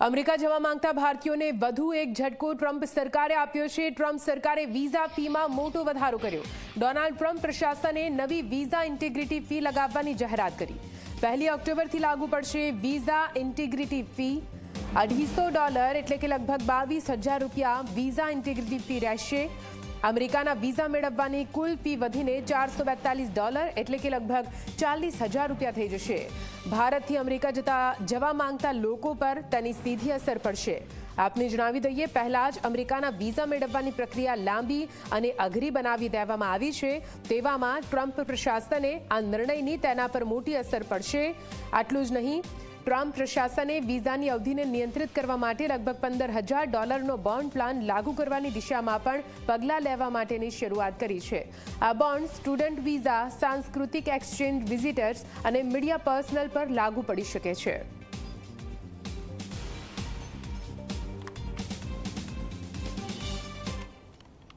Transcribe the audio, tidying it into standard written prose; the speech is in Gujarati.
અમેરિકા જવા માંગતા ભારતીયોને વધુ એક ઝટકો ટ્રમ્પ સરકારે આપ્યો છે। ટ્રમ્પ સરકારે વિઝા ફીમાં મોટો વધારો કર્યો। ડોનાલ્ડ ટ્રમ્પ પ્રશાસને નવી વિઝા ઇન્ટિગ્રિટી ફી લગાવવાની જાહેરાત કરી। 1 ઓક્ટોબરથી લાગુ પડશે વિઝા ઇન્ટિગ્રિટી ફી। $250 એટલે કે લગભગ 22,000 રૂપિયા વિઝા ઇન્ટિગ્રિટી ફી રહેશે। અમેરિકાના વિઝા મેળવવાની કુલ ફી વધીને $442 એટલે કે લગભગ 40,000 રૂપિયા થઈ જશે। ભારતથી અમેરિકા જવા માંગતા લોકો પર તેની સીધી અસર પડશે। આપને જણાવી દઈએ, પહેલા જ અમેરિકાના વિઝા મેળવવાની પ્રક્રિયા લાંબી અને અઘરી બનાવી દેવામાં આવી છે। તેવામાં ટ્રમ્પ પ્રશાસને આ નિર્ણયની તેના પર મોટી અસર પડશે। આટલું જ નહીં, ટ્રમ્પ પ્રશાસને વિઝાની અવધિને નિયંત્રિત કરવા માટે લગભગ $15,000નો બોન્ડ પ્લાન લાગુ કરવાની દિશામાં પણ પગલાં લેવા માટેની શરૂઆત કરી છે। આ બોન્ડ સ્ટુડન્ટ વિઝા, સાંસ્કૃતિક એક્સચેન્જ વિઝિટર્સ અને મીડિયા પર્સનલ પર લાગુ પડી શકે છે।